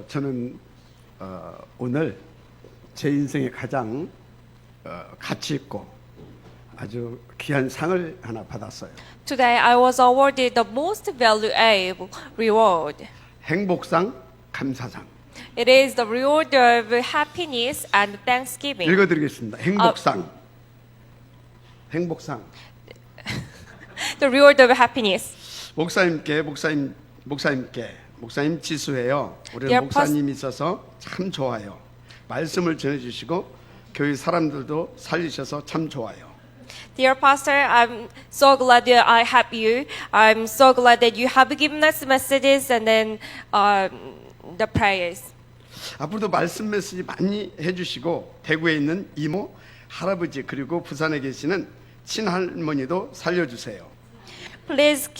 저는 오늘 제 인생에 가장 가치 있고 아주 귀한 상을 하나 받았어요. Today I was awarded the most valuable reward. 행복상, 감사상. It is the reward of happiness and thanksgiving. 읽어드리겠습니다. 행복상. 행복상. The reward of happiness. 목사님 지수예요. 우리 Dear 목사님이 있어서 참 좋아요. 말씀을 전해주시고 교회 사람들도 살리셔서 참 좋아요. Dear Pastor, I'm so glad that I have you. I'm so glad that you have given us messages and then the prayers. 앞으로도 말씀 메시지 많이 해주시고 대구에 있는 이모, 할아버지 그리고 부산에 계시는 친할머니도 살려주세요. Please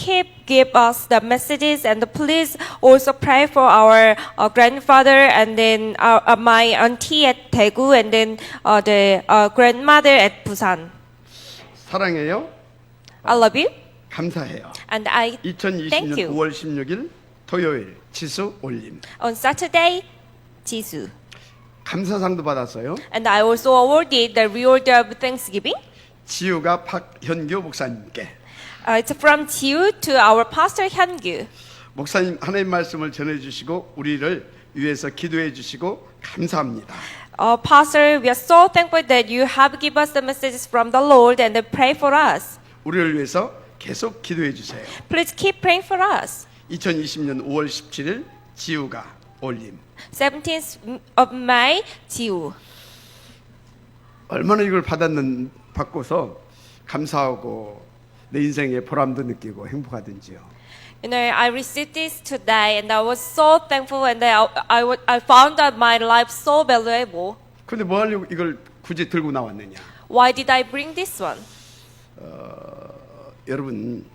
give us the messages and please also pray for our grandfather and then my auntie at Daegu and then the grandmother at Busan. 사랑해요. I love you 감사해요. and I 2020년 thank you. 5월 16일 토요일 지수 올림. On Saturday, Jisoo. 감사상도 받았어요. And I also awarded the reward of Thanksgiving. 지우가 박현규 목사님께. It's from Jiu to our pastor Hyun-gyu. 목사님 하나님 말씀을 전해주시고 우리를 위해서 기도해 주시고 감사합니다. Pastor, we are so thankful that you have given us the messages from the Lord and pray for us. 우리를 위해서 계속 기도해 주세요. Please keep praying for us. 2020년 5월 17일 지우가 올림. 17th of May, Jiu. 얼마나 이걸 받고서 감사하고 내 인생에 보람도 느끼고 행복하든지요. You know, I received this today and I was so thankful and I found that my life so valuable. 근데 뭐 하려고 이걸 굳이 들고 나왔느냐? Why did I bring this one? 여러분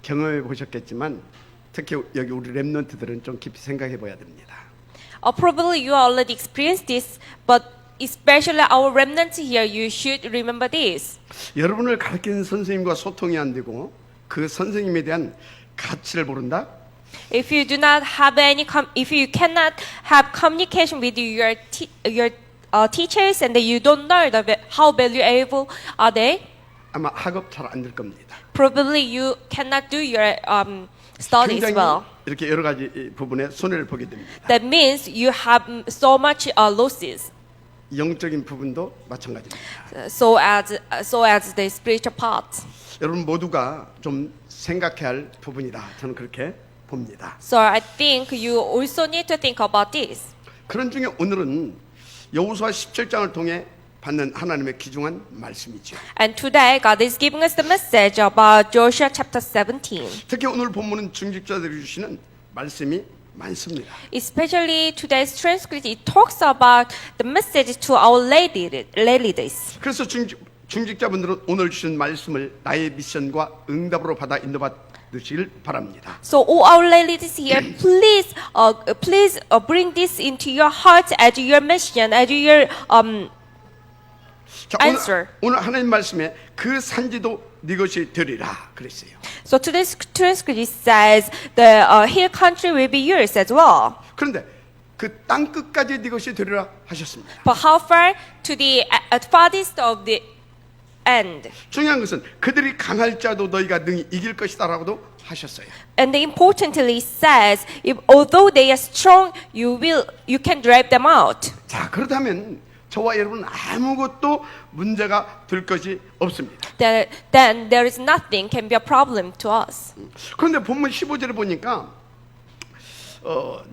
경험해 보셨겠지만 특히 여기 우리 렘넌트들은 좀 깊이 생각해 봐야 됩니다. Probably you already experienced this, but especially our remnants here, you should remember this. 여러분을 가르치는 선생님과 소통이 안 되고 그 선생님에 대한 가치를 모른다? If you do not have if you cannot have communication with your teachers and you don't know how valuable are they, 아마 학업 잘 안 될 겁니다. probably you cannot do your studies 굉장히 well. 이렇게 여러 가지 부분에 손해를 보게 됩니다. That means you have so much losses. 영적인 부분도 마찬가지입니다. So as the spiritual part. 여러분 모두가 좀 생각해야 할 부분이다. 저는 그렇게 봅니다. So I think you also need to think about this. 그런 중에 오늘은 여호수아 17장을 통해 받는 하나님의 귀중한 말씀이죠. And today God is giving us the message about Joshua chapter 17. 특히 오늘 본문은 중직자들이 주시는 말씀이 많습니다. Especially today's transcript, it talks about the message to our ladies. 그래서 중직자분들은 오늘 주신 말씀을 나의 미션과 응답으로 받아 인도받으시길 바랍니다. So all our ladies here, please bring this into your heart as your mission, as your 자, answer. 오늘 하나님 말씀에 그 산지도 네 것이 되리라 그랬어요. So today's transcript says the hill country will be yours as well. 그런데 그 땅 끝까지 네 것이 되리라 하셨습니다. But how far to the farthest of the end? 중요한 것은 그들이 강할 자도 너희가 능히 이길 것이다라고도 하셨어요. And importantly says, although they are strong, you can drive them out. 자, 그렇다면 저와 여러분 아무것도 문제가 될 것이 없습니다. Then there is nothing can be a problem to us. 그런데 본문 15절에 보니까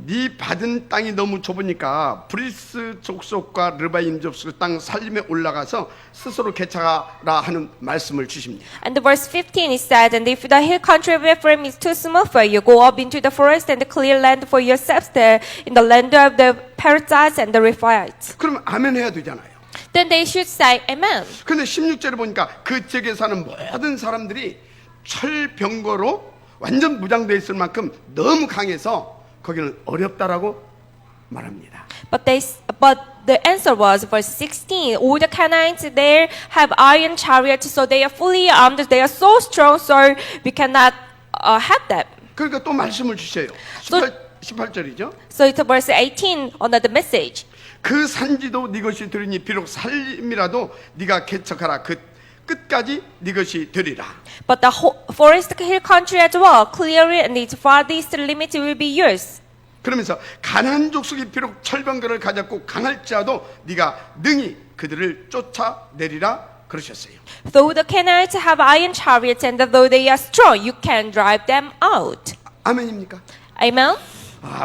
네 받은 땅이 너무 좁으니까 브리스 족속과 르바임 족속 땅 살림에 올라가서 스스로 개척하라 하는 말씀을 주십니다. And the verse 15 is said, and if the hill country of Ephraim is too small for you, go up into the forest and clear land for yourselves there in the land of the Perizzites and the Rephaites. 그럼 아멘 해야 되잖아요. Then they should say amen. 그런데 16절에 보니까 그 지역에 사는 모든 사람들이 철병거로 완전 무장되어 있을 만큼 너무 강해서 거기는 어렵다라고 말합니다. But the answer was verse 16. All the Canaanites there have iron chariots, so they are fully armed. They are so strong, so we cannot have them. 그러니까 또 말씀을 주셔요. So 18절이죠. So it's verse 18 on the message. 그 산지도 네 것이 되리니 비록 살림이라도 네가 개척하라. 그 끝까지 네 것이 되리라. But the forest hill country as well, clearly and its farthest limit will be yours. 그러면서 가나안 족속이 비록 철병거를 가졌고 강할지라도 네가 능히 그들을 쫓아내리라 그러셨어요. Though the Canaanites have iron chariots and though they are strong, you can drive them out. 아멘입니까? Amen?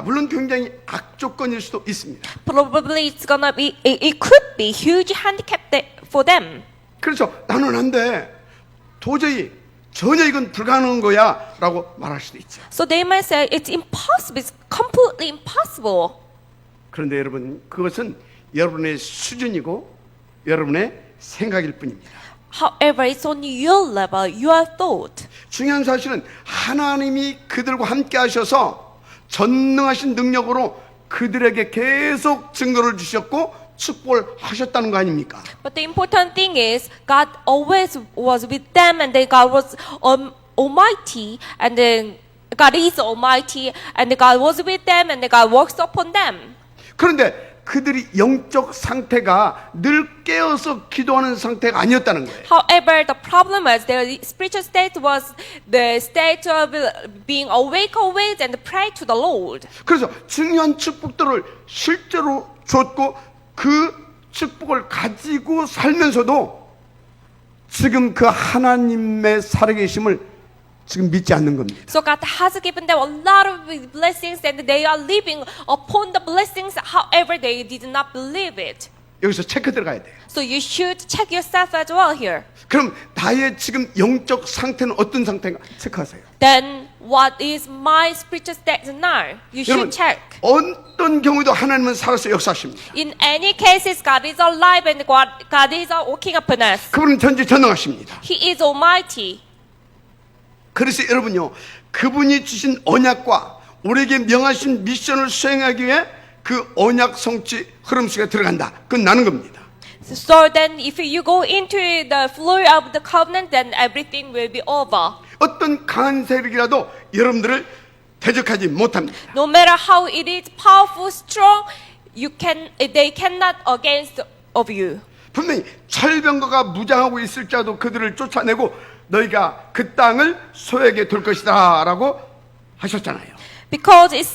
물론 굉장히 악조건일 수도 있습니다. Probably it's gonna be, it could be huge handicap for them. 그래서 나는 안 돼. 도저히 전혀 이건 불가능한 거야 라고 말할 수도 있죠. So they might say it's impossible, it's completely impossible. 그런데 여러분, 그것은 여러분의 수준이고 여러분의 생각일 뿐입니다. However, it's on your level, your thought. 중요한 사실은 하나님이 그들과 함께 하셔서 전능하신 능력으로 그들에게 계속 증거를 주셨고 축복을 하셨다는 거 아닙니까? But the important thing is God always was with them and then God was almighty and then God is almighty and then God was with them and then God works upon them. 그런데 그들이 영적 상태가 늘 깨어서 기도하는 상태가 아니었다는 거예요. However, the problem was their spiritual state was the state of being awake always and pray to the Lord. 그래서 중요한 축복들을 실제로 줬고 그 축복을 가지고 살면서도 지금 그 하나님의 살아계심을 지금 믿지 않는 겁니다. So God has given them a lot of blessings and they are living upon the blessings. However, they did not believe it. 여기서 체크 들어가야 돼요. So you should check yourself as well here. 그럼 나의 지금 영적 상태는 어떤 상태인가 체크하세요. Then what is my spiritual state now? You 여러분, should check. 어떤 경우도 하나님은 살아서 역사하십니다. In any cases, God is alive and God is working upon us. 그분은 전지전능하십니다. He is almighty. 그래서 여러분요, 그분이 주신 언약과 우리에게 명하신 미션을 수행하기 위해 그 언약 성취 흐름 속에 들어간다. 그건 나는 겁니다. So then if you go into the flow of the covenant, then everything will be over. 어떤 강한 세력이라도 여러분들을 대적하지 못합니다. No matter how it is powerful, strong, they cannot against of you. 분명히 철병거가 무장하고 있을지라도 그들을 쫓아내고 너희가 그 땅을 소에게 둘 것이다 라고 하셨잖아요. Because it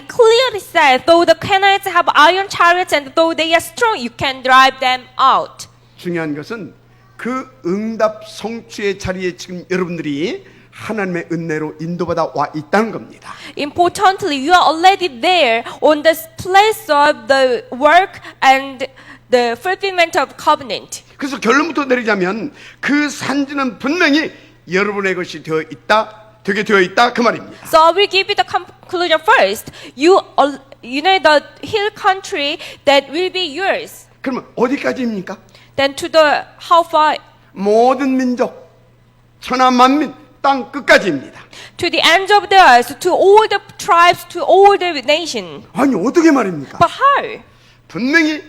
clearly said, though the Canaanites have iron chariots and though they are strong, you can drive them out. 중요한 것은 그 응답 성취의 자리에 지금 여러분들이 하나님의 은혜로 인도받아 와 있다는 겁니다. Importantly, you are already there on this place of the work and the fulfillment of covenant. 그래서 결론부터 내리자면 그 산지는 분명히 여러분의 것이 되게 되어 있다 그 말입니다. So I will give you the conclusion first. You know the hill country that will be yours. 그러면 어디까지입니까? Then to the how far? 모든 민족, 천하 만민, 땅 끝까지입니다. To the ends of the earth, to all the tribes, to all the nation. 아니 어떻게 말입니까? But how? 분명히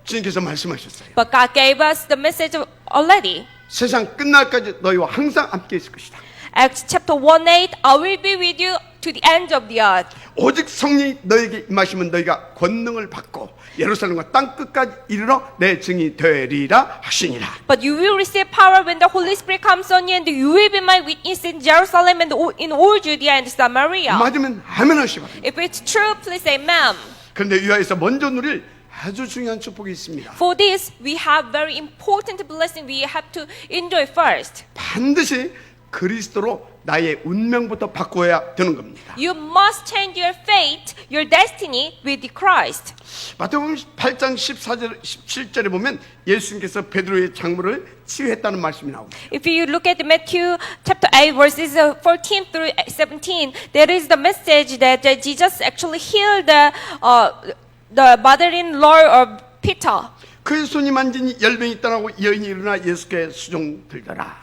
주님께서 말씀하셨어요. But God gave us the message already. 세상 끝날까지 너희와 항상 함께 있을 것이다. Acts chapter 1:8, I will be with you to the end of the earth. 오직 성령이 너에게 임하시면 너희가 권능을 받고 예루살렘과 땅 끝까지 이르러 내 증이 되리라 하시니라. But you will receive power when the Holy Spirit comes on you, and you will be my witness in Jerusalem and in all Judea and Samaria. 맞으면 아멘 하시기 바랍니다. If it's true, please say amen. 그런데 유아에서 먼저 누릴 아주 중요한 축복이 있습니다. For this, we have very important blessing we have to enjoy first. 반드시 그리스도로 나의 운명부터 바꿔야 되는 겁니다. You must change your fate, your destiny with Christ. 마태복음 8장 14절 17절에 보면 예수님께서 베드로의 장물을 치유했다는 말씀이 나옵니다. If you look at Matthew chapter 8 verses 14 through 17, there is the message that Jesus actually healed the mother-in-law of Peter. 그의 손이 만진 열병이 떠나고 여인이 일어나 예수께 수종 들더라.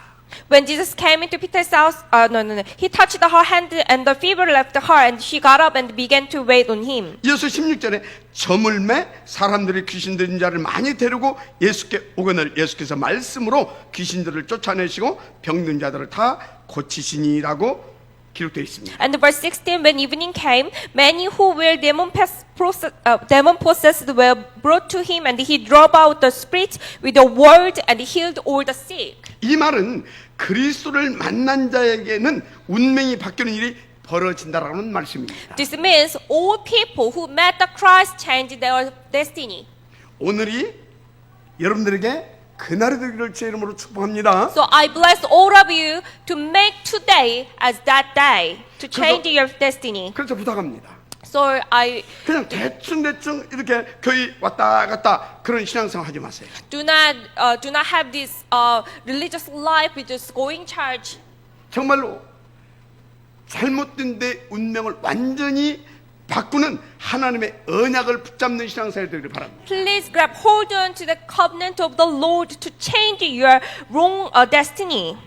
When Jesus came into Peter's house, he touched her hand and the fever left her and she got up and began to wait on him. 이어서 16절에 저물매 사람들이 귀신 들린 자를 많이 데리고 예수께 오거늘 예수께서 말씀으로 귀신들을 쫓아내시고 병든 자들을 다 고치시니라고 기록되어 있습니다. And verse 16, when evening came, many who were demon possessed were brought to him, and he drove out the spirits with a word and healed all the sick. 이 말은 그리스도를 만난 자에게는 운명이 바뀌는 일이 벌어진다라는 말씀입니다. This means all people who met the Christ changed their destiny. 오늘이 여러분들에게 그날이 되기를 제 이름으로 축복합니다. So I bless all of you to make today as that day to change your destiny. 그래서 부탁합니다. So I 그냥 대충 이렇게 교회 왔다 갔다 그런 신앙생활 하지 마세요. do not have this religious life with just going church. 정말로 잘못된 내 운명을 완전히 바꾸는 하나님의 언약을 붙잡는 신앙생활이 되기를 바랍니다. Please grab hold on to the covenant of the Lord to change your wrong destiny.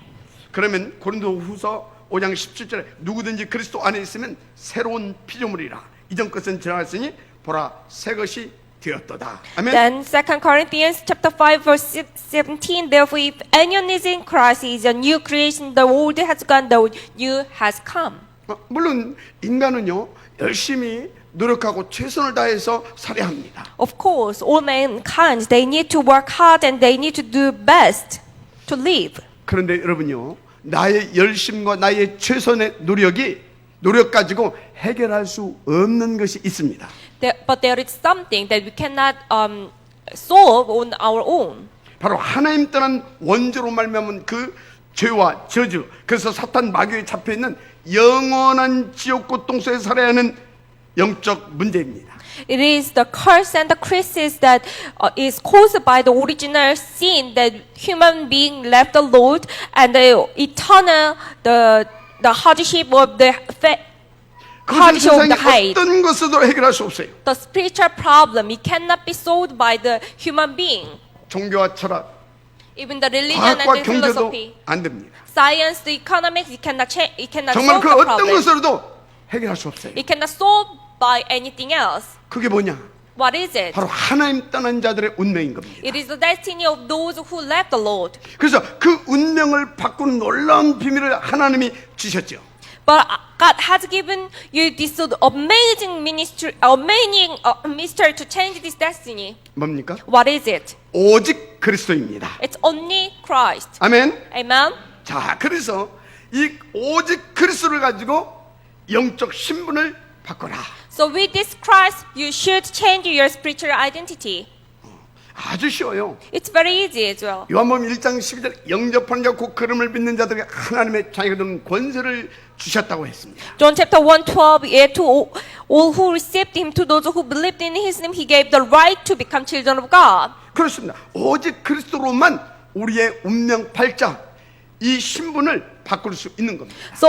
그러면 고린도후서 5장 17절에 누구든지 그리스도 안에 있으면 새로운 피조물이라 이전 것은 지나갔으니 보라 새 것이 되었도다. 아멘. Then 2 Corinthians chapter 5 verse 17, therefore if anyone is in Christ, he is a new creation. The old has gone, the new has come. 물론 인간은요 열심히 노력하고 최선을 다해서 살아야 합니다. Of course, all mankind, they need to work hard and they need to do best to live. 그런데 여러분요 나의 열심과 나의 최선의 노력 가지고 해결할 수 없는 것이 있습니다. But there is something that we cannot solve on our own. 바로 하나님 떠난 원죄로 말미암은 그 죄와 저주, 그래서 사탄 마귀에 잡혀 있는 영원한 지옥 고통 속에 살아야 하는 영적 문제입니다. It is the curse and the crisis that is caused by the original sin that human being left the Lord, and the eternal the hardship of the 그것은 hardship of 세상의 the hate. 어떤 것으로도 해결할 수 없어요. The spiritual problem it cannot be solved by the human being. 종교와 철학, Even the religion and 과학과 the 경제도 philosophy, 안 됩니다. science, the economics, it cannot 정말 solve 그 the 어떤 problem. 것으로도 해결할 수 없어요. It cannot solve by anything else. 그게 뭐냐? What is it? 바로 하나님 떠난 자들의 운명인 겁니다. It is the destiny of those who left the Lord. 그래서 그 운명을 바꾸는 놀라운 비밀을 하나님이 주셨죠. But God has given you this amazing mystery to change this destiny. 뭡니까? What is it? 오직 그리스도입니다. It's only Christ. 아멘. Amen. 자, 그래서 이 오직 그리스도를 가지고 영적 신분을 바꿔라. So with this Christ, you should change your spiritual identity. 아주 쉬워요. It's very easy as well. 요한복음 1장 12절 영접하는 자 곧 그름을 믿는 자들에게 하나님의 자녀가 되는 권세를 주셨다고 했습니다. John chapter 1:12, yet to all who received him, to those who believed in his name, he gave the right to become children of God. 그렇습니다. 오직 그리스도로만 우리의 운명 팔자 이 신분을 바꿀 수 있는 겁니다. So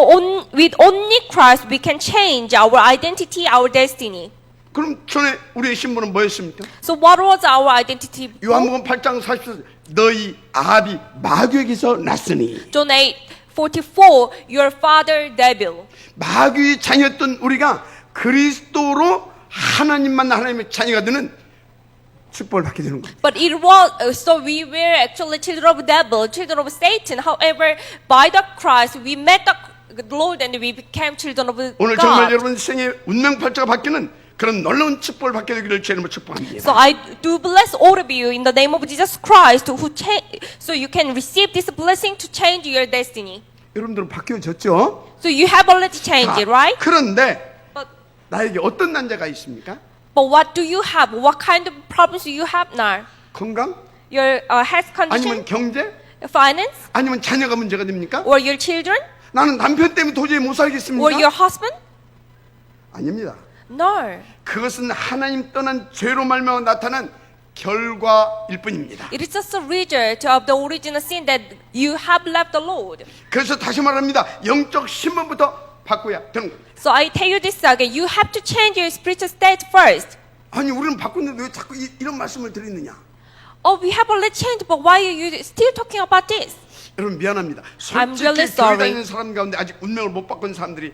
with only Christ, we can change our identity, our destiny. 그럼 전에 우리의 신분은 뭐였습니까? So what was our identity? 요한복음 8장 44절 너희 아비 마귀에게서 났으니 John 8:44, your father devil. 마귀의 자녀였던 우리가 그리스도로 하나님만 하나님의 자녀가 되는 축복을 받게 되는 겁니다. But it was so we were actually children of devil, children of Satan. However, by the Christ, we met the Lord and we became children of 오늘 정말 God. 여러분 생의 운명 팔자가 바뀌는 그런 놀라운 축복을 받게 되기를 주님으로 축복합니다. So I do bless all of you in the name of Jesus Christ, so you can receive this blessing to change your destiny. 여러분들은 바뀌어졌죠? So you have already changed it, right? 그런데 But 나에게 어떤 난자가 있습니까? what do you have? What kind of problems do you have now? 건강? Your health 아니면 condition, 경제? finance, 아니면 자녀가 문제가 됩니까? or your children, 나는 남편 때문에 도저히 못 살겠습니까? or your husband? 아닙니다. No. 그것은 하나님 떠난 죄로 말미암아 나타난 결과일 뿐입니다. It is just a result of the original sin that you have left the Lord. 그래서 다시 말합니다. 영적 신분부터 바꿔야 되는 겁니다. So I tell you this again, you have to change your spiritual state first. 아니 우리는 바꾸는데 왜 자꾸 이런 말씀을 드리느냐? Oh, we have already changed, but why are you still talking about this? 여러분 미안합니다. I'm 솔직히 really 교회 sorry. 다니는 사람 가운데 아직 운명을 못 바꾼 사람들이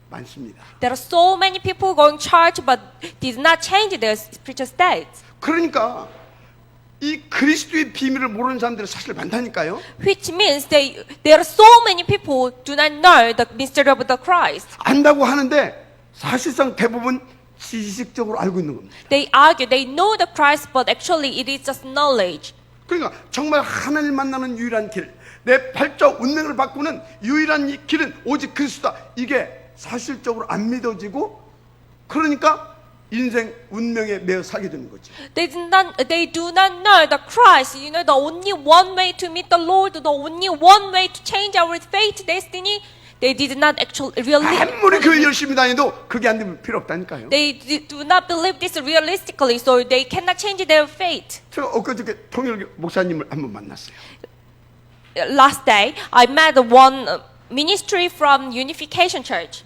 많습니다. There are so many people going to church, but did not change their spiritual state. 그러니까 이 그리스도의 비밀을 모르는 사람들이 사실 많다니까요. Which means there are so many people do not know the mystery of the Christ. 안다고 하는데 사실상 대부분 지식적으로 알고 있는 겁니다. They argue they know the Christ, but actually it is just knowledge. 그러니까 정말 하나님 만나는 유일한 길, 내 발자 운명을 바꾸는 유일한 이 길은 오직 그리스도다. 이게 사실적으로 안 믿어지고 그러니까 인생 운명에 매여 살게 되는 거지. They do not know the Christ. You know, the only one way to meet the Lord, the only one way to change our fate, destiny. They did not actually really. 아무리 교회 열심히 다녀도 그게 안 되면 필요 없다니까요. They do not believe this realistically, so they cannot change their fate. 제가 엊그저께 통일 목사님을 한번 만났어요. Last day, I met one ministry from Unification Church.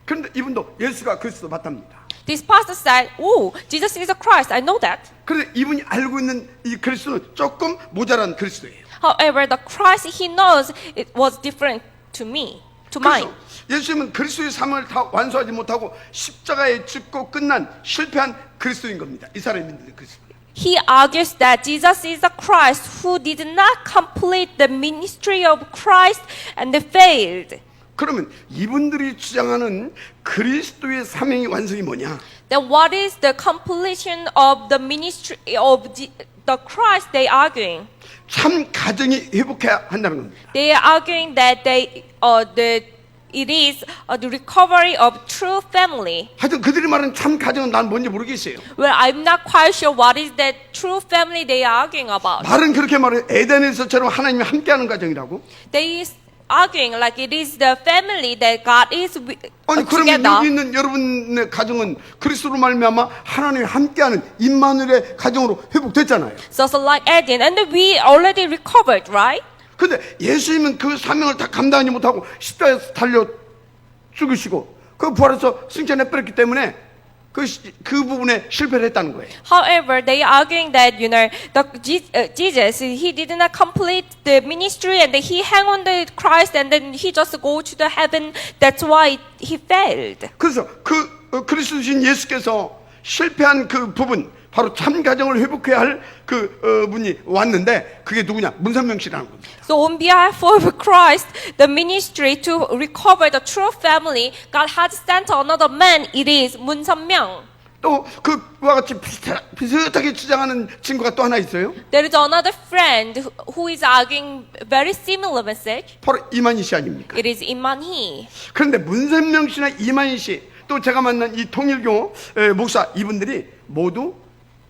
그런데 이분도 예수가 그리스도 맞답니다. This pastor said, "Oh, Jesus is the Christ. I know that." 그런데 이분이 알고 있는 이 그리스도는 조금 모자란 그리스도예요. However, the Christ he knows it was different to me, to mine. 그래서 예수님은 그리스도의 삶을 다 완수하지 못하고 십자가에 죽고 끝난 실패한 그리스도인 겁니다. 이 사람이 믿는 그리스도. He argues that Jesus is the Christ who did not complete the ministry of Christ and failed. 그러면 이분들이 주장하는 그리스도의 사명이 완성이 뭐냐? Then what is the completion of the ministry of the Christ they arguing? 참 가정이 회복해야 한다는 겁니다. They are arguing that it is the recovery of true family. 하여튼 그들이 말하는 참 가정은 난 뭔지 모르겠어요. Well, I'm not quite sure what is that true family they are arguing about. 말은 그렇게 말해요. 에덴에서처럼 하나님이 함께하는 가정이라고. They is arguing like it is the family that God is 아니 그러면 together. 여기 있는 여러분의 가정은 그리스도로 말미암아 하나님이 함께하는 임마누엘의 가정으로 회복됐잖아요. So like Eden, and we already recovered, right? 근데 예수님은 그 사명을 다 감당하지 못하고 십자가에서 달려 죽으시고 그 부활해서 승천해 버렸기 때문에 그 부분에 실패를 했다는 거예요. However, they are arguing that Jesus he did not complete the ministry and he hang on the Christ and then he just go to the heaven. That's why he failed. 그래서 그리스도신 예수께서 실패한 그 부분 바로 참 가정을 회복해야 할 분이 왔는데 그게 누구냐? 문선명 씨라는 겁니다. So on behalf of Christ, the ministry to recover the true family, God has sent another man. It is Moon Sun-myung. 또 그와 같이 비슷하게 주장하는 친구가 또 하나 있어요. There is another friend who is arguing very similar message. 바로 이만희 씨 아닙니까? It is Im Man-hee. 그런데 문선명 씨나 이만희 씨 또 제가 만난 이 통일교 목사 이분들이 모두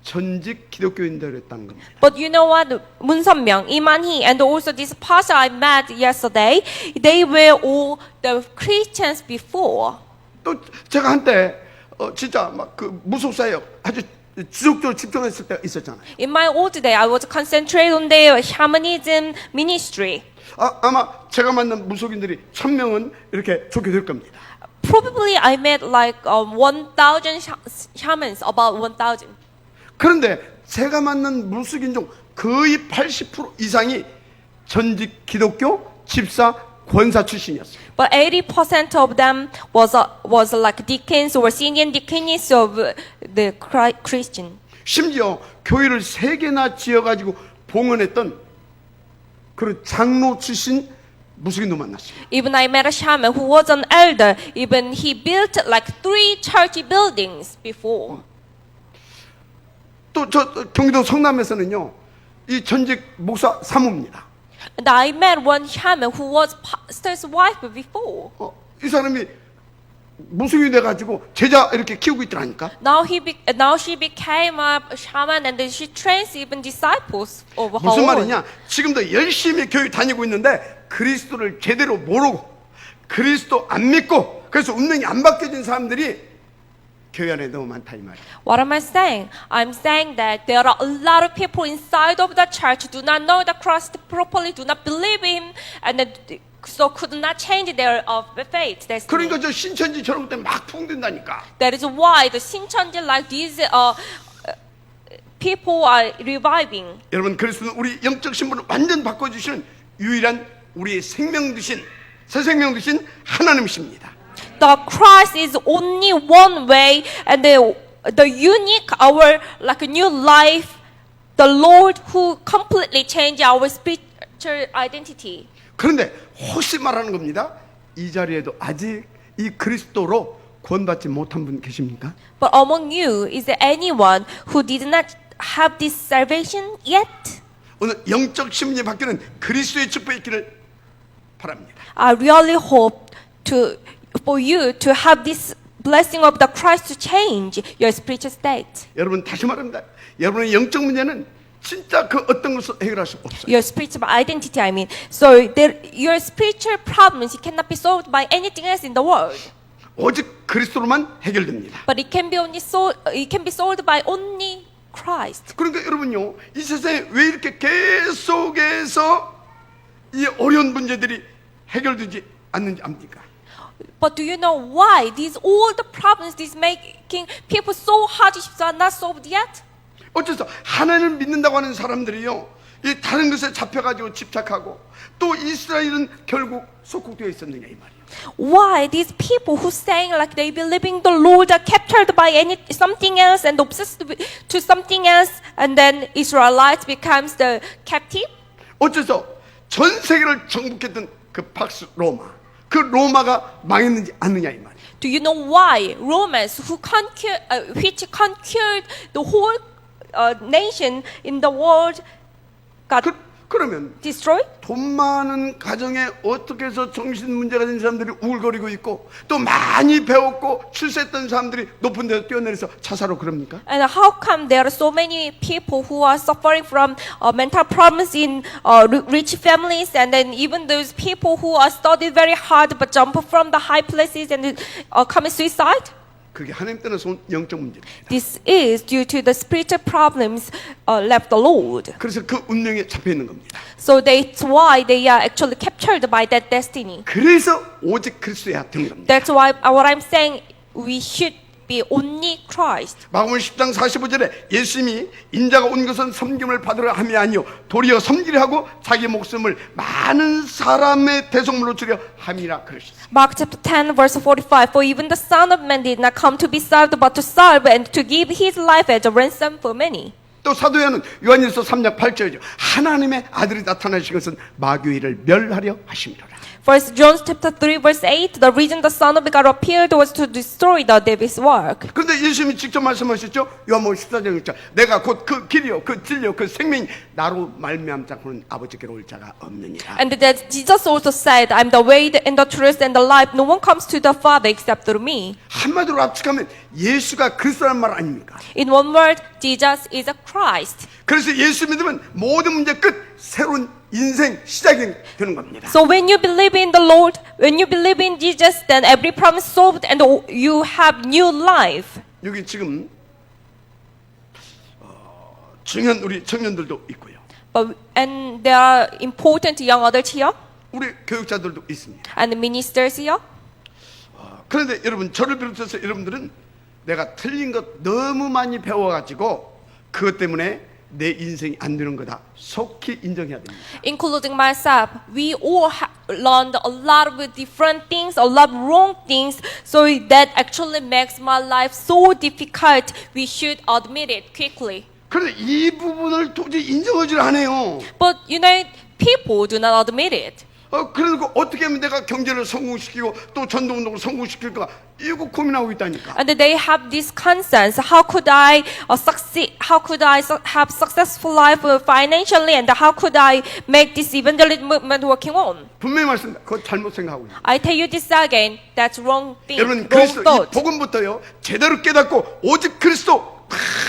전직 기독교인들이었다는 겁니다. But you know what? Moon Sun-myung, Im Man-hee, and also this pastor I met yesterday, they were all the Christians before. 또 제가 한때 진짜 막 그 무속사에 아주 지속적으로 집중했을 때가 있었잖아요. In my old day, I was concentrated on the shamanism ministry. 아마 제가 만난 무속인들이 1000명은 이렇게 좋게 될 겁니다. Probably I met like 1,000 shamans, about 1,000. 그런데 제가 만난 무속인 중 거의 80% 이상이 전직 기독교 집사 권사 출신이었어요. But 80% of them was like deacons or senior deaconess of the Christian. 심지어 교회를 3개나 지어가지고 봉헌했던 그런 장로 출신 무속인도 만났어요. Even I met a shaman who was an elder. Even he built like 3 church buildings before. 또 저 경기도 성남에서는요, 이 전직 목사 사모입니다. And I met one shaman who was pastor's wife before. 이 사람이 무속이 돼가지고 제자 이렇게 키우고 있더라니까. Now she became a shaman and then she trains even disciples of her 무슨 own. 말이냐? 지금도 열심히 교회 다니고 있는데 그리스도를 제대로 모르고 그리스도 안 믿고 그래서 운명이 안 바뀌어진 사람들이 교회 안에 너무 많다 이 말이야. What am I saying? I'm saying that there are a lot of people inside of the church do not know the Christ properly, do not believe Him, and so could not change their faith. Destiny. 그러니까 저 신천지 저런 때 막 풍든다니까. That is why the 신천지 like these people are reviving. 여러분 그리스도는 우리 영적 신분을 완전 바꿔주시는 유일한 우리의 생명 되신 새 생명 되신 하나님이십니다. The Christ is only one way, and the unique our like new life the Lord who completely changed our spiritual identity. 그런데 혹시 말하는 겁니다. 이 자리에도 아직 이 그리스도로 구원받지 못한 분 계십니까? But among you, is there anyone who did not have this salvation yet? 오늘 영적 신분이 바뀌는 그리스도의 축복이 있기를 바랍니다. I really hope for you to have this blessing of the Christ to change your spiritual state. 여러분 다시 말합니다. 여러분의 영적 문제는 진짜 그 어떤 것을 해결할 수 없어요. Your spiritual identity, I mean. So your spiritual problems cannot be solved by anything else in the world. 오직 그리스도로만 해결됩니다. But it can be solved by only Christ. 그러니까 여러분요, 이 세상에 왜 이렇게 계속해서 이 어려운 문제들이 해결되지 않는지 압니까? But do you know why all the problems this making people so hardships are not solved yet? 어째서 하나님을 믿는다고 하는 사람들이요, 이 다른 것에 잡혀가지고 집착하고 또 이스라엘은 결국 속국되어 있었느냐 이 말이에요. Why these people who saying like they believing the Lord are captured by something else and obsessed to something else, and then Israelites becomes the captive? 어째서 전 세계를 정복했던 그 박스 로마, 그 로마가 망했는지 아느냐 이 말이에요. Do you know why Romans which conquered the whole nation in the world got 그러면 destroyed? 돈 많은 가정에 어떻게 해서 정신 문제가 된 사람들이 우울거리고 있고 또 많이 배웠고 출세했던 사람들이 높은 데서 뛰어내려서 자살하고 그럽니까? And how come there are so many people who are suffering from mental problems in rich families, and then even those people who are studied very hard but jump from the high places and commit suicide? 그게 하나님 떠나서 영적 문제입니다. This is due to the spiritual problems left the Lord. 그래서 그 운명에 잡혀 있는 겁니다. So that's why they are actually captured by that destiny. 그래서 오직 그리스도야 되는 겁니다. That's why what I'm saying, we should be only Christ. 마가복음 10장 45절에 예수님이 인자가 온 것은 섬김을 받으려 함이 아니요 도리어 섬기려 하고 자기 목숨을 많은 사람의 대속물로 주려 함이라 그러셨습니다. Mark chapter 10 verse 45, for even the Son of Man did not come to be served but to serve and to give his life as a ransom for many. 또 사도 요한은 요한일서 3장 8절이죠. 하나님의 아들이 나타나신 것은 마귀를 멸하려 하심이로라. First John chapter 3 verse 8, the reason the Son of God appeared was to destroy the devil's work. 그런데 예수님이 직접 말씀하셨죠. 요한복음 14장 6절 내가 곧 그 길이요 그 진리요 그 생명이 나로 말미암지 않고는 아버지께로 올 자가 없느니라. And that Jesus also said, I'm the way, and the truth, and the life. No one comes to the Father except through me. 한마디로 압축하면 예수가 그리스도라는 말 아닙니까? In one word, Jesus is a Christ. 그래서 예수 믿으면 모든 문제 끝 새로운 인생 시작이 되는 겁니다. So when you believe in the Lord, when you believe in Jesus, then every problem is solved and you have new life. 여기 지금 중요한 우리 청년들도 있고요. And there are important young adults here 우리 교육자들도 있습니다. and ministers here. 그런데 여러분 저를 비롯해서 여러분들은 내가 틀린 것 너무 많이 배워가지고 그것 때문에 내 인생이 안 되는 거다 속히 인정해야 됩니다. Including myself, we all learned a lot of different things, a lot of wrong things, so that actually makes my life so difficult. We should admit it quickly. 그런데 이 부분을 도저히 인정하지 않아요. But you know, people do not admit it. 그래서 어떻게 하면 내가 경제를 성공시키고 또 전도운동을 성공시킬까 이거 고민하고 있다니까. And they have these concerns. How could I succeed? How could I have successful life financially? And how could I make this evangelism movement working on? 분명히 말씀드립니다. 그거 잘못 생각하고 있어요. I tell you this again. That's wrong thing. 여러분 wrong 그리스도 이 thought. 복음부터요 제대로 깨닫고 오직 그리스도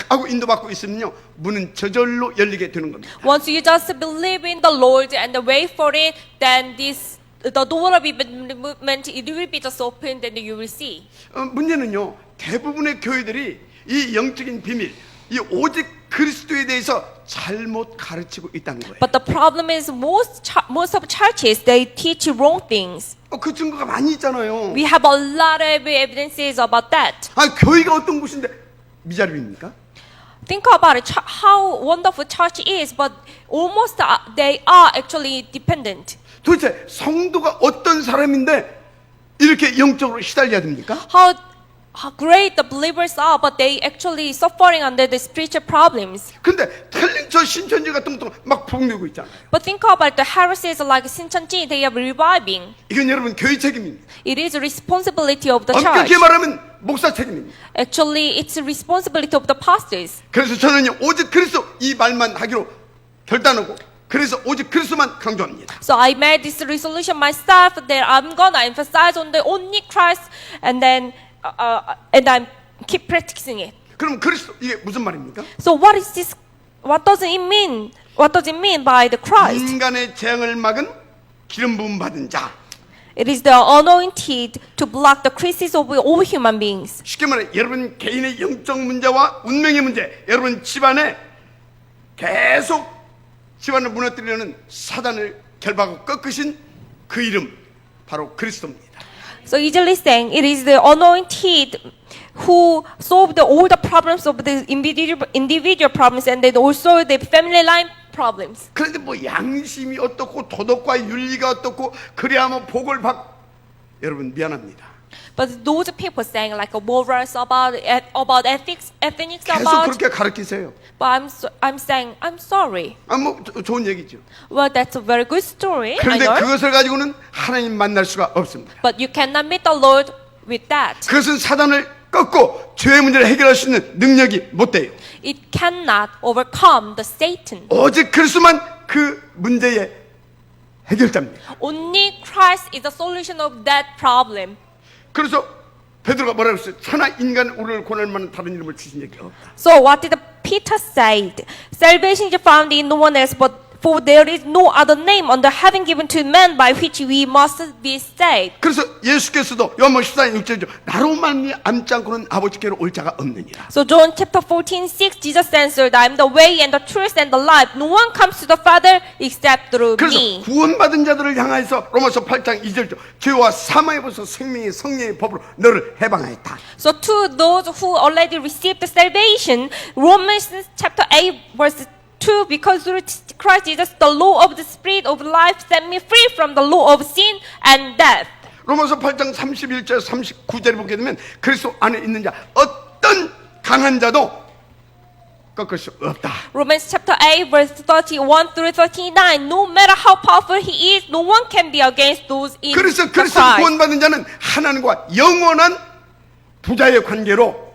하고 인도받고 있으면요 문은 저절로 열리게 되는 겁니다. Once you just believe in the Lord and wait for it, then the door of movement it will be just opened and you will see. 문제는요 대부분의 교회들이 이 영적인 비밀, 이 오직 그리스도에 대해서 잘못 가르치고 있다는 거예요. But the problem is most of churches they teach wrong things. 그 증거가 많이 있잖아요. We have a lot of evidences about that. 교회가 어떤 곳인데 미자립입니까? Think about it, how wonderful church is, but almost they are actually dependent. 도대체 성도가 어떤 사람인데 이렇게 영적으로 시달려야 됩니까? how great the believers are, but they actually suffering under the spiritual problems. 근데 틀린 저 신천지 같은 것도 막 북내고 있잖아요. But think about the heresies like Shincheonji, they are reviving. 이건 여러분 교회 책임입니다. It is a responsibility of the 엄격히 church. 말하면 목사 책임입니다. Actually, it's a responsibility of the pastors. 그래서 저는요 오직 그리스도 이 말만 하기로 결단하고 그래서 오직 그리스도만 강조합니다. So I made this resolution myself that I'm gonna emphasize on the only Christ, and then I keep practicing it. 그럼 그리스도 이게 무슨 말입니까? So what is this? What does it mean? What does it mean by the Christ? 인간의 재앙을 막은 기름 부음 받은 자. It is the anointed to block the crisis of all human beings. 쉽게 말해 여러분 개인의 영적 문제와 운명의 문제, 여러분 집안에 계속 집안을 무너뜨리려는 사단을 결박하고 꺾으신 그 이름 바로 그리스도입니다. So easily saying, it is the anointed who solved all the problems of the individual problems and then also the family line problems. 그런데 뭐 양심이 어떻고 도덕과 윤리가 어떻고 그래야 뭐 복을 받 여러분 미안합니다. But those people saying like morals about ethics, 계속 about. 그렇게 가르치세요. But I'm saying I'm sorry. 뭐 좋은 얘기죠. Well, that's a very good story. I 그런데 know. 그것을 가지고는 하나님 만날 수가 없습니다. But you cannot meet the Lord with that. 그것은 사단을 꺾고 죄의 문제를 해결할 수 있는 능력이 못 돼요. It cannot overcome the Satan. 오직 그리스도만 그 문제의 해결자입니다. Only Christ is the solution of that problem. 그래서 베드로가 뭐라고 했어요? 천하 인간 우리를 고날 만한 다른 이름을 주신 적이 없다. So what did Peter say? Salvation is found in no one else, but for there is no other name under heaven given to men by which we must be saved. 그래서 예수께서도 요한복음 14장 6절이죠. 나로 말미암지 않고는 아버지께로 올 자가 없느니라. So John chapter 14:6, Jesus answered, I am the way and the truth and the life. No one comes to the Father except through 그래서 me. 구원받은 자들을 향해서 로마서 8장 2절이죠. 죄와 사망의 벌써 생명의 성령의 법으로 너를 해방하였다. So to those who already received the salvation, Romans chapter 8 verse 2, because through Christ Jesus, the law of the Spirit of life set me free from the law of sin and death. 로마서 8장 31절 39절에 보게 되면 그리스도 안에 있는 자 어떤 강한 자도 꺾을 수 없다. Romans chapter 8 verse 31 through 39, no matter how powerful he is, no one can be against those in 그래서 the 그리스도 Christ. 구원받은 자는 하나님과 영원한 부자의 관계로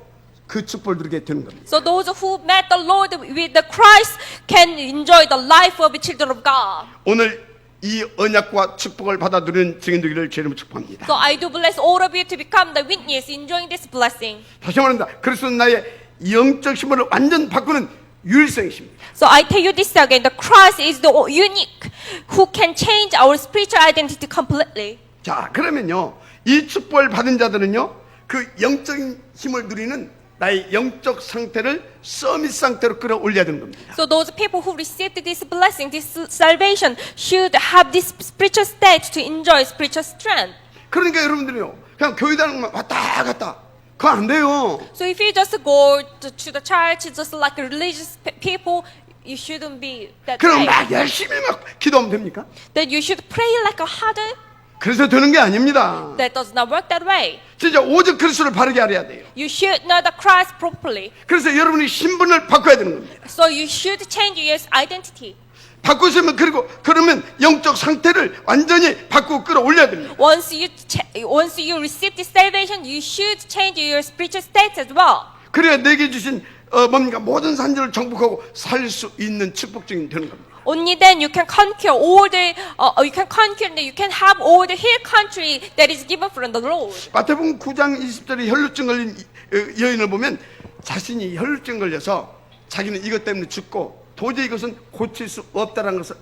그 축복을 누리게 되는 겁니다. So those who met the Lord with the Christ can enjoy the life of the children of God. 오늘 이 언약과 축복을 받아 누리는 증인 되기를 주님으로 축복합니다. So I do bless all of you to become the witness enjoying this blessing. 다시 말합니다. 그리스도는 나의 영적 신분을 완전 바꾸는 유일성이십니다. So I tell you this again, the Christ is the unique who can change our spiritual identity completely. 자, 그러면요. 이 축복을 받은 자들은요. 그 영적인 힘을 누리는 나의 영적 상태를 서밋 상태로 끌어올려야 되는 겁니다. So those people who received this blessing, this salvation, should have this spiritual state to enjoy spiritual strength. 그러니까 여러분들이요. 그냥 교회 다니는 것만 왔다 갔다. 그거 안 돼요. So if you just go to the church just like religious people, you shouldn't be that 그럼 way. 막 열심히 막 기도하면 됩니까? That you should pray like a harder. 그래서 되는 게 아닙니다. That does not work that way. 진짜 오직 그리스도를 바르게 알아야 돼요. You should know the Christ properly. 그래서 여러분이 신분을 바꿔야 되는 겁니다. So you should change your identity. 바꾸시면 그러면 영적 상태를 완전히 바꾸고 끌어올려야 됩니다. Once you receive this salvation, you should change your spiritual state as well. 그래야 내게 주신 뭡니까 모든 산지를 정복하고 살 수 있는 축복증이 되는 겁니다. Only then you can conquer all the you can have all the hill country that is given from the Lord. 마태복음 9장 20절에 혈루증 걸린 여인을 보면 자신이 혈루증 걸려서 자기는 이것 때문에 죽고 도저히 이것은 고칠 수 없다는 것을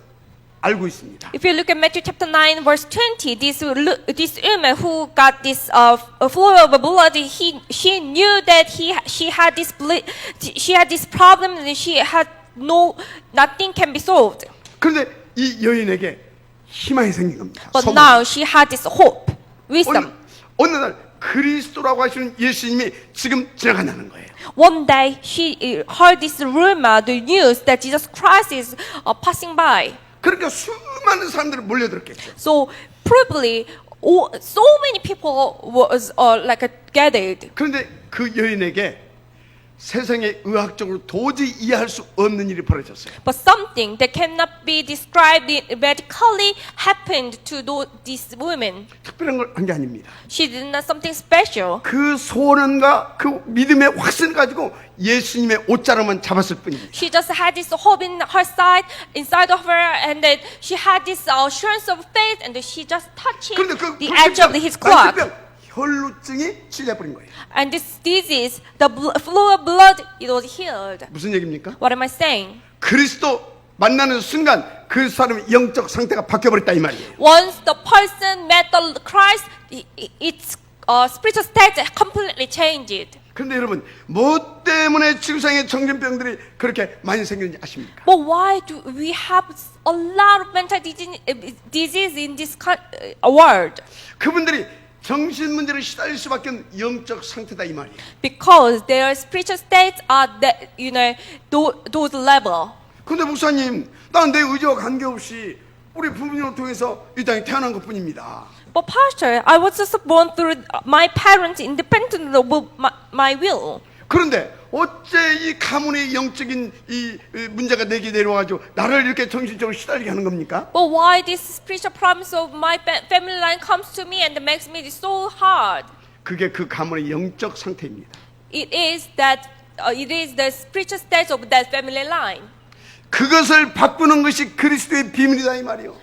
알고 있습니다. If you look at Matthew chapter 9 verse 20, this woman who got this flow of blood, she knew that she had this problem and nothing can be solved. 그런데 이 여인에게 희망이 생긴 겁니다. But 소망. now she had this hope, wisdom. 어느 날 그리스도라고 하시는 예수님이 지금 지나간다는 거예요. One day she heard this rumor, the news that Jesus Christ is passing by. 그러니까 수많은 사람들이 몰려들었겠죠. So probably so many people was like gathered. 그런데 그 여인에게 세상에 의학적으로 도저히 이해할 수 없는 일이 벌어졌어요. But something that cannot be described medically happened to these women. 특별한 걸 한 게 아닙니다. She did not something special. 그 소원과 그 믿음의 확신을 가지고 예수님의 옷자락만 잡았을 뿐입니다. She just had this hope in her side, inside of her, and then she had this assurance of faith, and then she just touched 그런데 그 the edge of his cloth. 혈루증이 치료해버린 거예요. And this disease, the flow of blood, it was healed. 무슨 얘기입니까? What am I saying? 그리스도 만나는 순간 그 사람의 영적 상태가 바뀌어버렸다 이 말이에요. Once the person met the Christ, its spiritual state completely changed. 그런데 여러분 뭐 때문에 지구상에 정신병들이 그렇게 많이 생기는지 아십니까? But why do we have a lot of mental disease in this world? 그분들이 정신 문제를 시달릴 수밖에 없는 영적 상태다 이 말이에요. Because their spiritual states are that, those level. 근데 목사님, 난 내 의지와 관계없이 우리 부모님을 통해서 이 땅에 태어난 것뿐입니다. But pastor, I was just born through my parents independent of my will. 그런데 어째 이 가문의 영적인 이 문제가 내게 내려와가지고 나를 이렇게 정신적으로 시달리게 하는 겁니까? But why this spiritual problems of my family line comes to me and makes me so hard? 그게 그 가문의 영적 상태입니다. It is the spiritual state of that family line. 그것을 바꾸는 것이 그리스도의 비밀이다 이 말이요.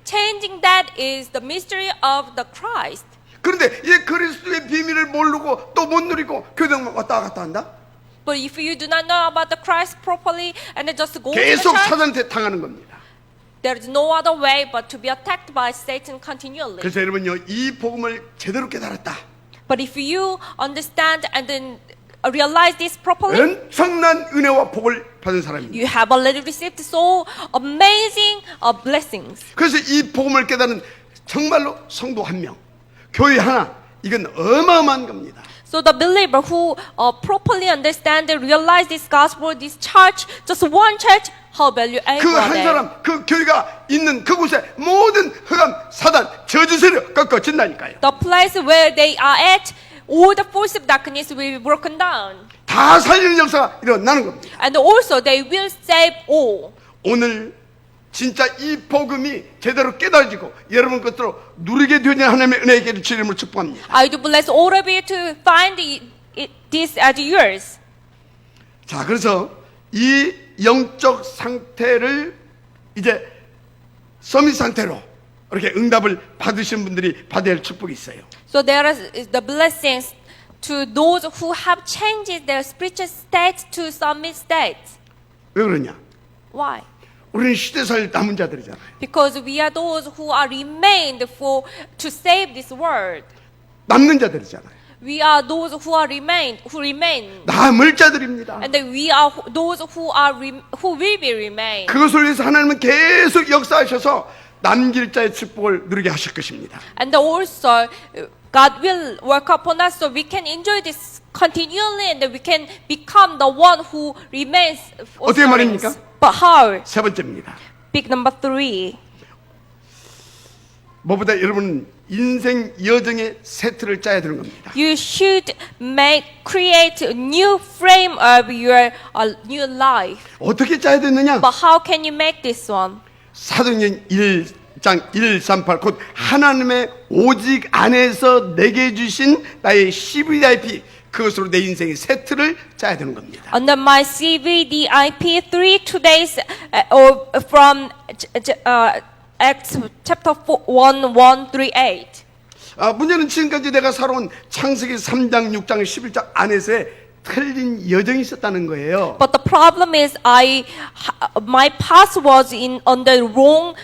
Changing that is the mystery of the Christ. 그런데 이 그리스도의 비밀을 모르고 또 못 누리고 교회만 왔다 갔다 한다? But if you do not know about the Christ properly and then just go to the 계속 church, 사단한테 당하는 겁니다. there is no other way but to be attacked by Satan continually. 그래서 여러분요 이 복음을 제대로 깨달았다. But if you understand and then realize this properly, 엄청난 은혜와 복을 받은 사람입니다. you have already received so amazing blessings. 그래서 이 복음을 깨달은 정말로 성도 한 명, 교회 하나, 이건 어마어마한 겁니다. So the believer who properly understand and realize this gospel, this church, just one church, how valuable 그 are 한 they? 사람, 그 교회가 있는 그곳에 모든 흑암, 사단, 저주 세력 꺾어진다니까요. The place where they are at, all the force of darkness will be broken down. 다 살리는 역사가 일어나는 겁니다. And also they will save all. 오늘 진짜 이 복음이 제대로 깨달아지고 여러분 것으로 누리게 되는 하나님의 은혜에게 주님을 축복합니다. I do bless all of you to find this as yours. 자, 그래서 이 영적 상태를 이제 서밋 상태로 이렇게 응답을 받으신 분들이 받아야 할 축복이 있어요. So there is the blessings to those who have changed their spiritual state to submit state. 왜 그러냐? Why? 우리는 시대살 남은 자들이잖아요. Because we are those who are remained to save this world. 남는 자들이잖아요. We are those who remain. 남을 자들입니다. And then we are those who will be remain. 그것을 위해서 하나님은 계속 역사하셔서 남길 자의 축복을 누리게 하실 것입니다. And also God will work upon us so we can enjoy this continually and that we can become the one who remains. 어떻게 말입니까? But how? 세 번째입니다. Big number 3. 무엇보다 여러분은 인생 여정의 세트를 짜야 되는 겁니다. You should create a new frame of your new life. 어떻게 짜야 되느냐? But how can you make this one? 사도행전 1장 138 곧 하나님의 오직 안에서 내게 주신 나의 CVDIP 그것으로 내 인생의 세트를 짜야 되는 겁니다. Under my CVDIP 3 days from Acts chapter 1138. 문제는 지금까지 내가 살아온 창세기 3장, 6장, 11장 안에서의 틀린 여정이 있었다는 거예요. But the problem is my past was on the wrong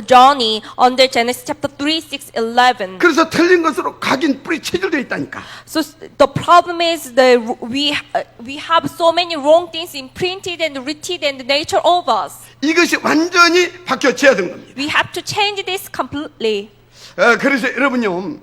journey under Genesis chapter 3, 6, 11. 그래서 틀린 것으로 각인 뿌리 체질되어 있다니까. So the problem is we have so many wrong things imprinted and written in the nature of us. 이것이 완전히 바뀌어져야 되는 겁니다. We have to change this completely. 그래서 여러분요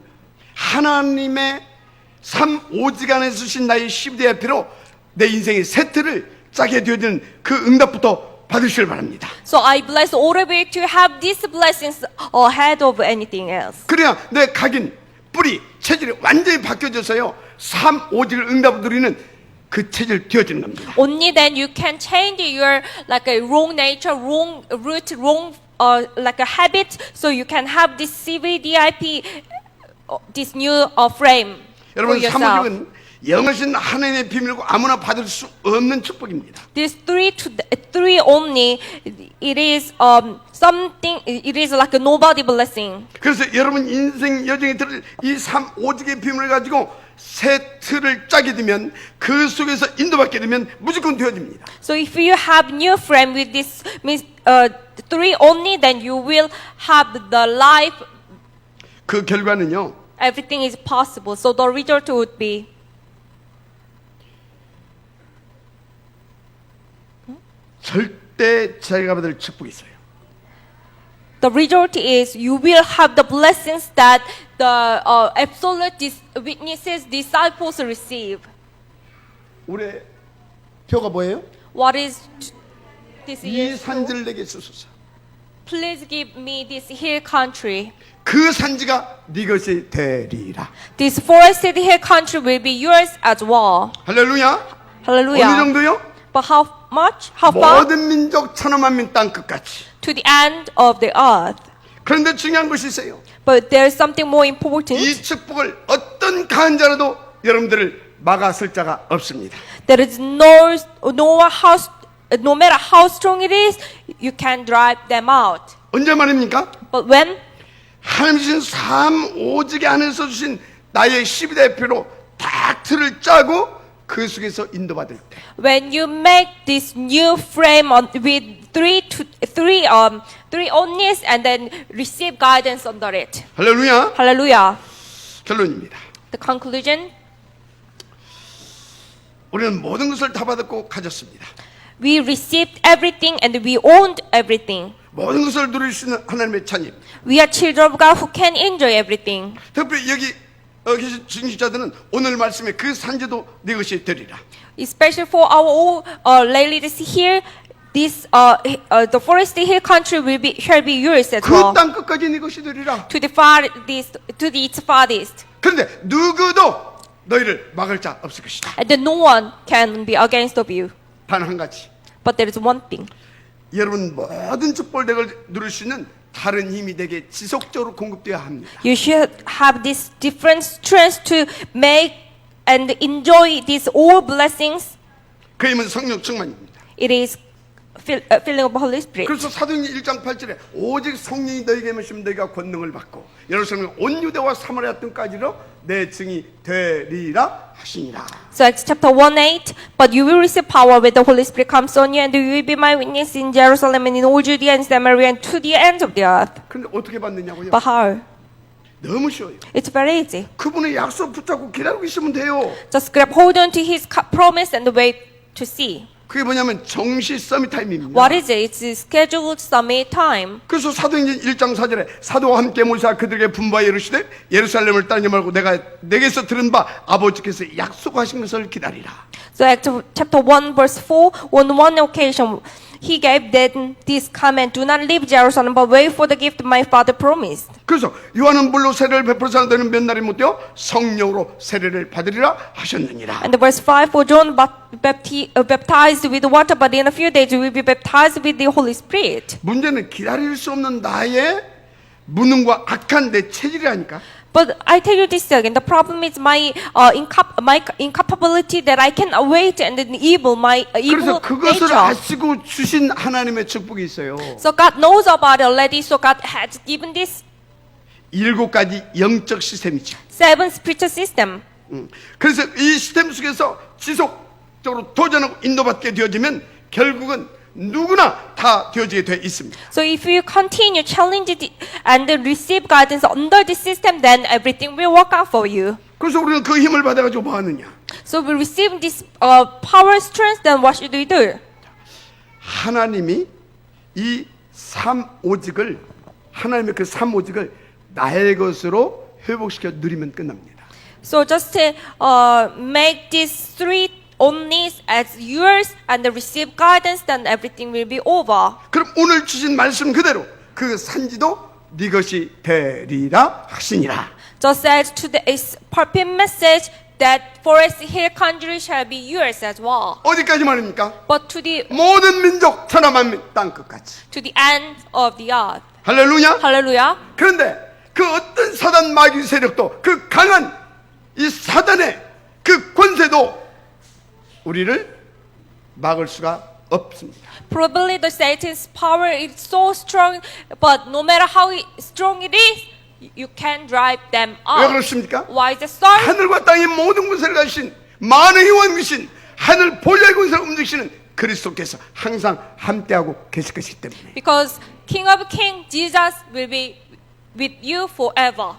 하나님의 삶 오직 안에서 주신 나의 CVDIP로 내 인생의 세트를 짜게 되어지는 그 응답부터 받으시길 바랍니다. So I bless all of you to have these blessings ahead of anything else. 그래야 내 각인, 뿌리, 체질이 완전히 바뀌어져서요. 삶 오직을 응답을 누리는 그 체질 되어지는 겁니다. Only then you can change your like a wrong nature, wrong root, wrong like a habit, so you can have this CVDIP, this new frame for 여러분 yourself. 사모직은 영하신 하나님의 비밀고 아무나 받을 수 없는 축복입니다. This three only, it is something. It is like a nobody blessing. 그래서 여러분 인생 여정에 들을 이 삶 오직의 비밀을 가지고 새 틀을 짜게 되면 그 속에서 인도받게 되면 무조건 되어집니다. So if you have new frame with this means three only, then you will have the life. 그 결과는요. Everything is possible. So the result would be 절대 자기가 받을 축복이 있어요. the result is you will have the blessings that the absolute witnesses, disciples receive. 올해 표가 뭐예요? What is this 이 year? 산지를 내게 주소서. Please give me this hill country. 그 산지가 네 것이 되리라. This forested hill country will be yours as well. 할렐루야. Hallelujah. 어느 정도요? But how much? How far? 모든 민족 천하만민 땅 끝까지. To the end of the earth. 그런데 중요한 것이 있어요. But there's something more important. 이 축복을 어떤 강한 자라도 여러분들을 막아설 자가 없습니다. There is no matter how strong it is, you can drive them out. 언제 말입니까? But when 하나님 주신 삶 오직에 안에서 주신 나의 12대표로 딱 틀을 짜고 그 속에서 인도받을 때 when you make this new frame with three onlys and then receive guidance under it. 할렐루야. Hallelujah. 결론입니다. The conclusion: 우리는 모든 것을 다 받았고 가졌습니다. we received everything and we owned everything. 모든 것을 누릴 수 있는 하나님의 자녀. We are children of God who can enjoy everything. 특별히 여기 계신 중직자들은 오늘 말씀에 그 산지도 네 것이 되리라. Especially for our ladies here, this the forested hill country shall be yours as well. 그 땅 끝까지 네 것이 되리라. To the farthest, to the its farthest. 그런데 누구도 너희를 막을 자 없을 것이다. And then no one can be against of you. 단 한 가지. But there is one thing. 여러분 모든 축복을 누릴 수 있는 다른 힘이 내게 지속적으로 공급되어야 합니다. You should have this different strength to make and enjoy these all blessings. 그 힘은 성령 충만입니다. It is filling of the Holy Spirit. 그래서 사도행전 1장 8절에 오직 성령이 너희에게 임하시면 너희가 권능을 받고 예루살렘 온 유대와 사마리아 등까지로 내 증이 되리라 하시니라. So Acts chapter 1:8, but you will receive power when the Holy Spirit comes on you, and you will be my witness in Jerusalem and in all Judea and Samaria and to the ends of the earth. 그런데 어떻게 받느냐고요? But how? 너무 쉬워요. It's very easy. 그분의 약속 붙잡고 기다리고 있으면 돼요. Just grab hold on to His promise and wait to see. 그게 뭐냐면 정시 서밋 타임입니다. What is it? It's scheduled summit time. 그래서 사도행전 1장 4절에 사도와 함께 모시아 그들에게 분부하여 이르시되 예루살렘을 따르지 말고 내가 내게서 들은 바 아버지께서 약속하신 것을 기다리라. So Acts chapter 1 verse 4, on one occasion He gave them this command: do not leave Jerusalem, but wait for the gift my Father promised. 그래서 요한은 물로 세례를 베풀어서 너는 몇 날이 못 되어 성령으로 세례를 받으리라 하셨느니라. And the verse 5, for John baptized with water, but in a few days you will be baptized with the Holy Spirit. 문제는 기다릴 수 없는 나의 무능과 악한 내 체질이라니까. But I tell you this again, the problem is my incapability that I can wait, and the evil, my evil 그래서 그것을 nature. 아시고 주신 하나님의 축복이 있어요. So God knows about it already, so God has given this 7가지 영적 시스템이죠. 7 spiritual system. 그래서 이 시스템 속에서 지속적으로 도전하고 인도받게 되어지면 결국은 누구나 다 되어지게 돼 있습니다. So if you continue challenge it and receive guidance under this system, then everything will work out for you. 그래서 우리는 그 힘을 받아가지고 뭐 하느냐? So we receive this power strength, then what should we do? 하나님이 이 삼오직을 하나님의 그 삼오직을 나의 것으로 회복시켜 누리면 끝납니다. So just make these 3 only as yours and receive guidance, then everything will be over. 그럼 오늘 주신 말씀 그대로 그 산지도 네 것이 되리라 하시니라. Just as today's pulpit message that forest hill country shall be yours as well. 어디까지 말입니까? But to the 모든 민족 천하 만민 땅 끝까지. end of the earth. 할렐루야. Hallelujah. 그런데 그 어떤 사단 마귀 세력도 그 강한 이 사단의 그 권세도 우리를 막을 수가 없습니다. Probably the Satan's power is so strong, but no matter how strong it is, you can't drive them 왜 out. 그렇습니까? Why is it so? 하늘과 땅의 모든 권세를 가신 만왕의 왕이신 하늘 보좌의 권세를 움직이시는 그리스도께서 항상 함께하고 계실 것이기 때문에 Because King of Kings, Jesus will be with you forever.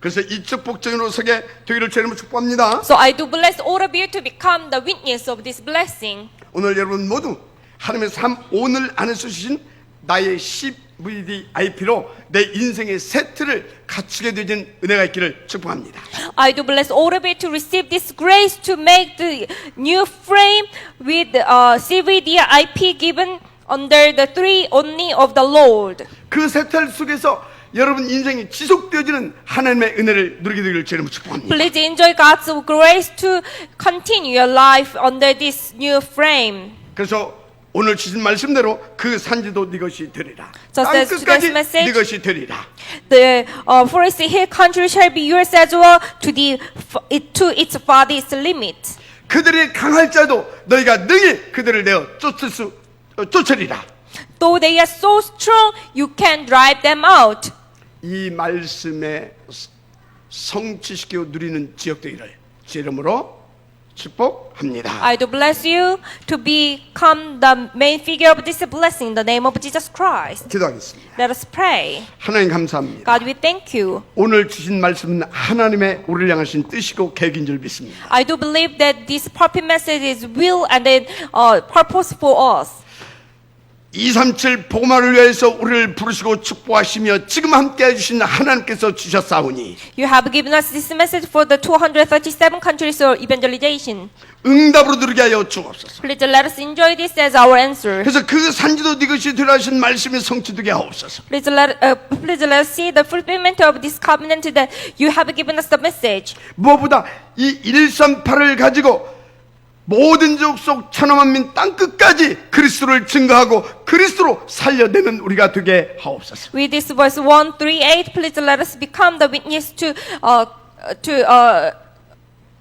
그래서 이 축복적인 속에 되기를 주님을 축복합니다. So I do bless all of you to become the witness of this blessing. 오늘 여러분 모두 하나님의 삶 오늘 안에서 주신 나의 CVDIP로 내 인생의 세트를 갖추게 되는 은혜가 있기를 축복합니다. I do bless all of you to receive this grace to make the new frame with CVD IP given under the three only of the Lord. 그 세트 속에서 여러분 인생이 지속되어지는 하나님의 은혜를 누리게 되기를 주님을 축복합니다. Please enjoy God's grace to continue your life under this new frame. 그래서 오늘 주신 말씀대로 그 산지도 네 것이 되리라. Just 땅 as 끝까지 today's message, 네 것이 되리라. The forest hill country shall be yours as well to its farthest limit. 그들이 강할 자도 너희가 능히 그들을 내어 쫓으리라. Though they are so strong, you can drive them out. 이 말씀에 성취시켜 누리는 지역들을 제 이름으로 축복합니다. I do bless you to become the main figure of this blessing in the name of Jesus Christ. 기도하겠습니다. Let us pray. 하나님 감사합니다. God, we thank you. 오늘 주신 말씀은 하나님의 우리를 향하신 뜻이고 계획인 줄 믿습니다. I do believe that this pulpit message is will and then purpose for us. 237 복음화를 위해서 우리를 부르시고 축복하시며 지금 함께 해주신 하나님께서 주셨사오니 You have given us this message for the 237 countries of evangelization. 응답으로 누리게 하여 주옵소서. Please let us enjoy this as our answer. 그래서 그 산지도 네 것이 되라 하신 말씀이 성취되게 하옵소서. Please let us see the fulfillment of this covenant that you have given us the message. 무엇보다 이 138을 가지고 모든 족속 천하만민 땅끝까지 그리스도를 증거하고 그리스도로 살려내는 우리가 되게 하옵소서. With this verse 138, please let us become the witness to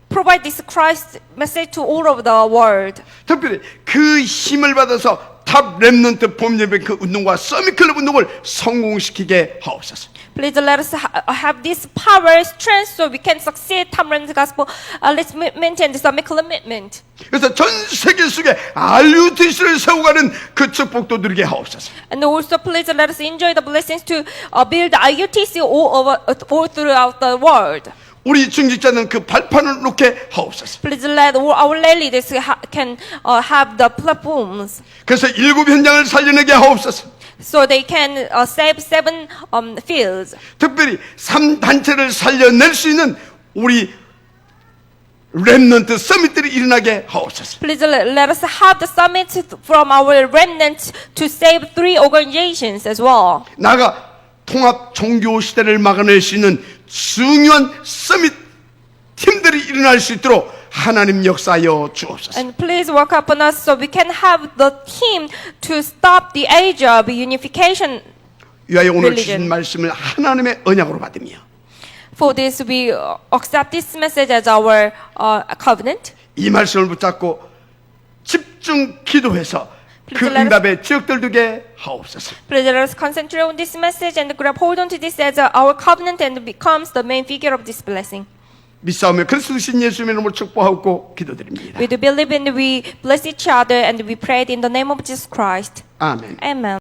provide this Christ message to all over the world. 특별히 그 힘을 받아서 탑 렘넌트 봄예배 그 운동과 서밋클럽 운동을 성공시키게 하옵소서. Please let us have this power, strength, so we can succeed Tamran's gospel. Let's maintain this commitment. 그래서 전 세계 속에 RUTC를 세워가는 그 축복도 누리게 하옵소서. And also, please let us enjoy the blessings to build IUTC all throughout the world. 우리 중직자는 그 발판을 놓게 하옵소서. Please let our lay leaders can have the platforms, 그래서 7 현장을 살려내게 하옵소서. so they can save 7 fields. 특별히 3단체를 살려낼 수 있는 우리 렘넌트 서밋들이 일어나게 하옵소서. Please let us have the summits from our remnants to save 3 organizations as well. 나가 통합 종교 시대를 막아낼 수 있는 중요한 서밋 팀들이 일어날 수 있도록 하나님 역사하여 주옵소서. And please work upon us so we can have the team to stop the age of unification. 위하여 오늘 religion. 주신 말씀을 하나님의 언약으로 받으며 For this, we accept this message as our covenant. 이 말씀을 붙잡고 집중 기도해서 그 응답의 지역들 두게 하옵소서. Please let us concentrate on this message and grab hold on to this as our covenant and becomes the main figure of this blessing. 믿사오며 그리스도 신 예수의 이름으로 축복하고 기도드립니다. We do believe and we bless each other and we pray in the name of Jesus Christ. 아멘. Amen.